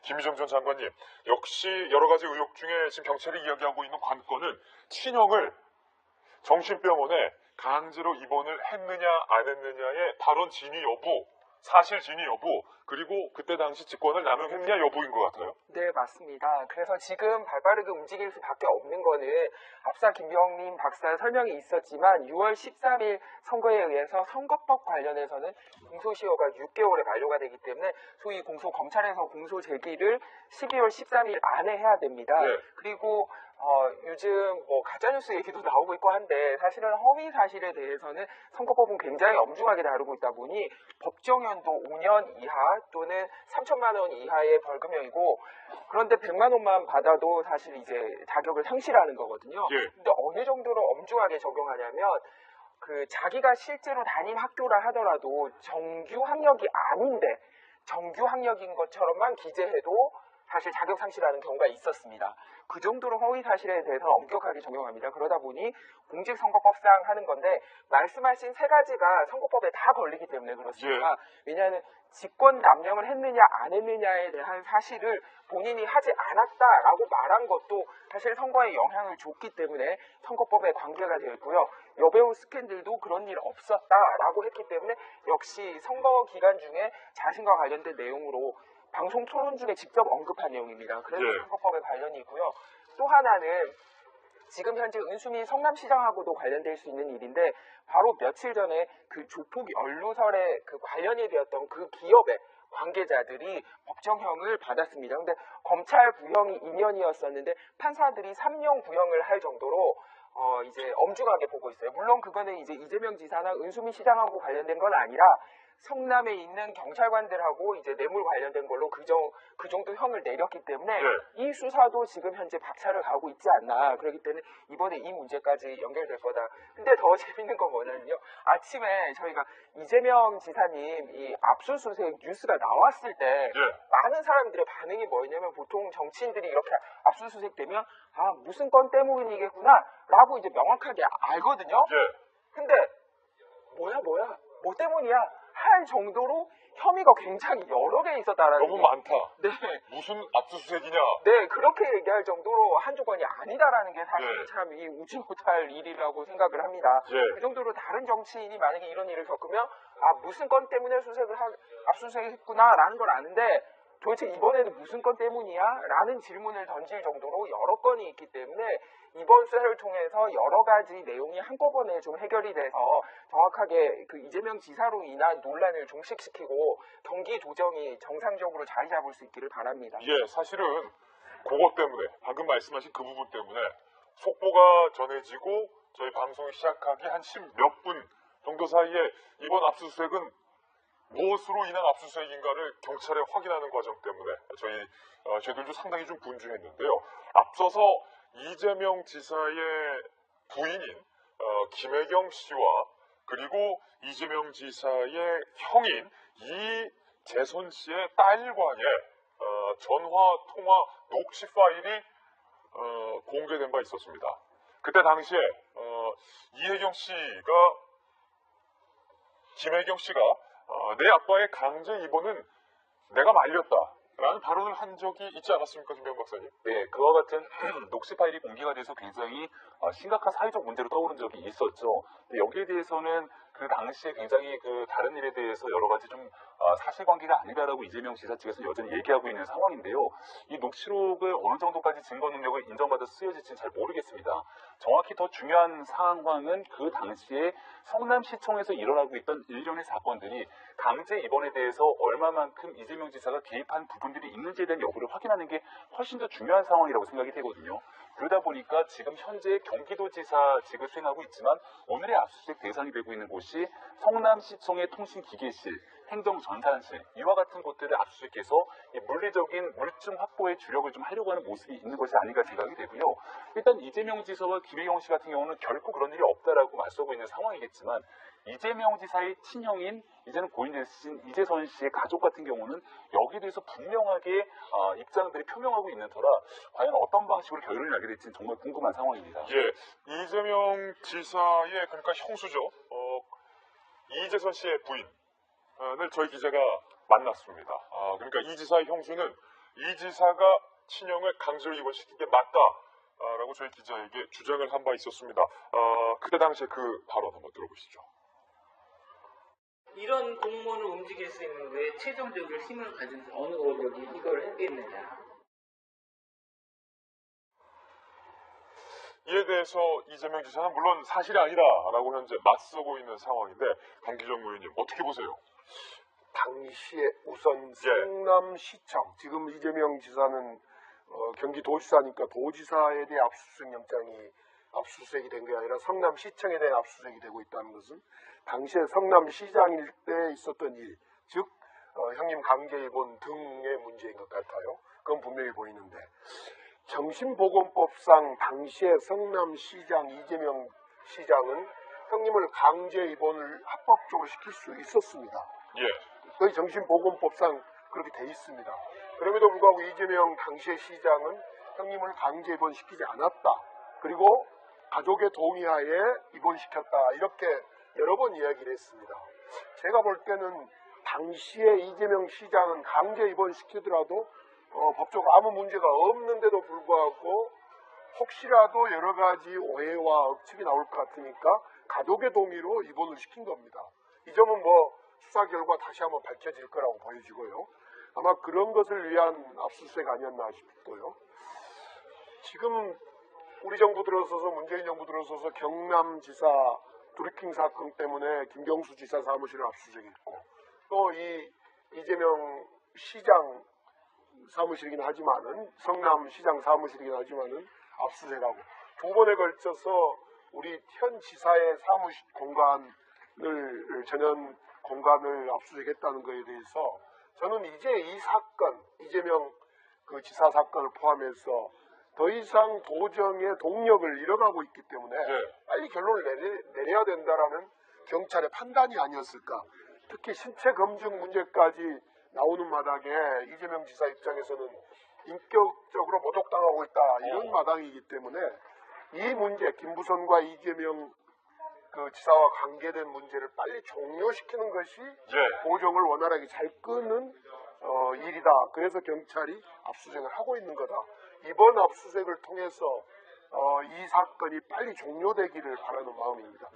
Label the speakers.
Speaker 1: 김희정 전 장관님, 역시 여러 가지 의혹 중에 지금 경찰이 이야기하고 있는 관건은 친형을 정신병원에 강제로 입원을 했느냐 안 했느냐의 발원 진위 여부, 사실 진위 여부, 그리고 그때 당시 직권을 남용했느냐 여부인 것 같아요.
Speaker 2: 네, 맞습니다. 그래서 지금 발빠르게 움직일 수밖에 없는 거는 앞서 김병민 박사 설명이 있었지만 6월 13일 선거에 의해서 선거법 관련해서는 공소시효가 6개월에 만료가 되기 때문에 소위 검찰에서 공소 제기를 12월 13일 안에 해야 됩니다.
Speaker 1: 네.
Speaker 2: 그리고 요즘 뭐 가짜뉴스 얘기도 나오고 있고 한데 사실은 허위 사실에 대해서는 선거법은 굉장히 엄중하게 다루고 있다 보니 법정연도 5년 이하 또는 3천만 원 이하의 벌금형이고 그런데 100만 원만 받아도 사실 이제 자격을 상실하는 거거든요.
Speaker 1: 예.
Speaker 2: 근데 어느 정도로 엄중하게 적용하냐면 자기가 실제로 다닌 학교라 하더라도 정규 학력이 아닌데 정규 학력인 것처럼만 기재해도 사실 자격 상실하는 경우가 있었습니다. 그 정도로 허위 사실에 대해서는 엄격하게 적용합니다. 그러다 보니 공직선거법상 하는 건데 말씀하신 세 가지가 선거법에 다 걸리기 때문에 그렇습니다. 왜냐하면 직권 남용을 했느냐 안 했느냐에 대한 사실을 본인이 하지 않았다라고 말한 것도 사실 선거에 영향을 줬기 때문에 선거법에 관계가 되어 있고요. 여배우 스캔들도 그런 일 없었다라고 했기 때문에 역시 선거 기간 중에 자신과 관련된 내용으로 방송 토론 중에 직접 언급한 내용입니다. 그래서 선거법에 관련이 있고요. 또 하나는 지금 현재 은수미 성남시장하고도 관련될 수 있는 일인데 바로 며칠 전에 그 조폭 연루설에 관련이 되었던 그 기업의 관계자들이 법정형을 받았습니다. 근데 검찰 구형이 2년이었었는데 판사들이 3년 구형을 할 정도로 이제 엄중하게 보고 있어요. 물론 그거는 이제 이재명 지사나 은수미 시장하고 관련된 건 아니라 성남에 있는 경찰관들하고 이제 뇌물 관련된 걸로 그 정도 형을 내렸기 때문에 이 수사도 지금 현재 박차를 가고 있지 않나. 그렇기 때문에 이번에 이 문제까지 연결될 거다. 근데 더 재밌는 건 뭐냐면요. 아침에 저희가 이재명 지사님 이 압수수색 뉴스가 나왔을 때 많은 사람들의 반응이 뭐였냐면 보통 정치인들이 이렇게 압수수색 되면 무슨 건 때문이겠구나 라고 이제 명확하게 알거든요. 근데 뭐야 뭐 때문이야 할 정도로 혐의가 굉장히 여러 개 있었다라는
Speaker 1: 너무 많다.
Speaker 2: 네.
Speaker 1: 무슨 압수수색이냐.
Speaker 2: 네, 그렇게 얘기할 정도로 한두 건이 아니다라는 게 사실 참 이 웃지 못할 일이라고 생각을 합니다. 그 정도로 다른 정치인이 만약에 이런 일을 겪으면 무슨 건 때문에 압수수색했구나라는 걸 아는데 도대체 이번에는 무슨 건 때문이야? 라는 질문을 던질 정도로 여러 건이 있기 때문에 이번 수사를 통해서 여러 가지 내용이 한꺼번에 좀 해결이 돼서 정확하게 그 이재명 지사로 인한 논란을 종식시키고 경기 도정이 정상적으로 자리 잡을 수 있기를 바랍니다.
Speaker 1: 사실은 그것 때문에 방금 말씀하신 그 부분 때문에 속보가 전해지고 저희 방송이 시작하기 한 10몇 분 정도 사이에 이번 압수수색은 무엇으로 인한 압수수색인가를 경찰에 확인하는 과정 때문에 저희들도 상당히 좀 분주했는데요. 앞서서 이재명 지사의 부인인 김혜경 씨와 그리고 이재명 지사의 형인 이재선 씨의 딸과의 전화 통화 녹취 파일이 공개된 바 있었습니다. 그때 당시에 김혜경 씨가 내 아빠의 강제 입원은 내가 말렸다라는 발언을 한 적이 있지 않았습니까, 김병민 박사님?
Speaker 3: 네, 그와 같은 녹취 파일이 공개가 돼서 굉장히 심각한 사회적 문제로 떠오른 적이 있었죠. 근데 여기에 대해서는 그 당시에 굉장히 다른 일에 대해서 여러 가지 좀 사실관계가 아니다라고 이재명 지사 측에서 여전히 얘기하고 있는 상황인데요. 이 녹취록을 어느 정도까지 증거 능력을 인정받아 쓰여질지는 잘 모르겠습니다. 정확히 더 중요한 상황은 그 당시에 성남시청에서 일어나고 있던 일련의 사건들이 강제 입원에 대해서 얼마만큼 이재명 지사가 개입한 부분들이 있는지에 대한 여부를 확인하는 게 훨씬 더 중요한 상황이라고 생각이 되거든요. 그러다 보니까 지금 현재 경기도지사직을 수행하고 있지만 오늘의 압수수색 대상이 되고 있는 곳이 성남시청의 통신기계실, 행정전산실 이와 같은 곳들을 압수수색해서 물리적인 물증 확보에 주력을 좀 하려고 하는 모습이 있는 것이 아닌가 생각이 되고요. 일단 이재명 지사와 김혜경 씨 같은 경우는 결코 그런 일이 없다라고 맞서고 있는 상황이겠지만 이재명 지사의 친형인 이제는 고인되신 이재선 씨의 가족 같은 경우는 여기에 대해서 분명하게 입장들이 표명하고 있는 터라 과연 어떤 방식으로 결론을 나게 될지는 정말 궁금한 상황입니다.
Speaker 1: 이재명 지사의 그러니까 형수죠. 이재선 씨의 부인을 저희 기자가 만났습니다. 그러니까 이 지사의 형수는 이 지사가 친형을 강제로 입원시킨 게 맞다라고 저희 기자에게 주장을 한 바 있었습니다. 그때 당시에 그 발언 한번 들어보시죠.
Speaker 4: 이런 공무원을 움직일 수 있는 왜 최종적으로 힘을 가진 어느 권력이 이걸 했겠느냐.
Speaker 1: 이에 대해서 이재명 지사는 물론 사실이 아니다라고 현재 맞서고 있는 상황인데 강기정 의원님 어떻게 보세요?
Speaker 5: 당시에 우선 성남시청, 지금 이재명 지사는 경기도지사니까 도지사에 대해 압수수색 영장이 압수수색이 된 게 아니라 성남시청에 대한 압수수색이 되고 있다는 것은 당시에 성남시장일 때 있었던 일, 즉 형님 강제 입원 등의 문제인 것 같아요. 그건 분명히 보이는데 정신보건법상 당시에 성남시장 이재명 시장은 형님을 강제 입원을 합법적으로 시킬 수 있었습니다.
Speaker 1: 예.
Speaker 5: 거의 정신보건법상 그렇게 돼 있습니다. 그럼에도 불구하고 이재명 당시의 시장은 형님을 강제 입원시키지 않았다. 그리고 가족의 동의하에 입원시켰다. 이렇게 여러 번 이야기를 했습니다. 제가 볼 때는 당시에 이재명 시장은 강제 입원시키더라도 법적으로 아무 문제가 없는데도 불구하고 혹시라도 여러 가지 오해와 억측이 나올 것 같으니까 가족의 동의로 입원을 시킨 겁니다. 이 점은 수사 결과 다시 한번 밝혀질 거라고 보여지고요. 아마 그런 것을 위한 압수수색 아니었나 싶고요. 지금 우리 정부 들어서서 문재인 정부 들어서서 경남지사 드루킹 사건 때문에 김경수 지사 사무실을 압수수색했고 또 이 이재명 시장 사무실이긴 하지만은 성남시장 사무실이긴 하지만은 압수수색하고 두 번에 걸쳐서 우리 현 지사의 사무실 공간을 전현 공간을 압수수색했다는 것에 대해서 저는 이제 이 사건 이재명 그 지사 사건을 포함해서 더 이상 도정의 동력을 잃어가고 있기 때문에 빨리 결론을 내려야 된다라는 경찰의 판단이 아니었을까. 특히 신체 검증 문제까지 나오는 마당에 이재명 지사 입장에서는 인격적으로 모독당하고 있다 이런 마당이기 때문에 이 문제 김부선과 이재명 그 지사와 관계된 문제를 빨리 종료시키는 것이 도정을 원활하게 잘 끄는 일이다. 그래서 경찰이 압수수색을 하고 있는 거다. 이번 압수수색을 통해서 이 사건이 빨리 종료되기를 바라는 마음입니다.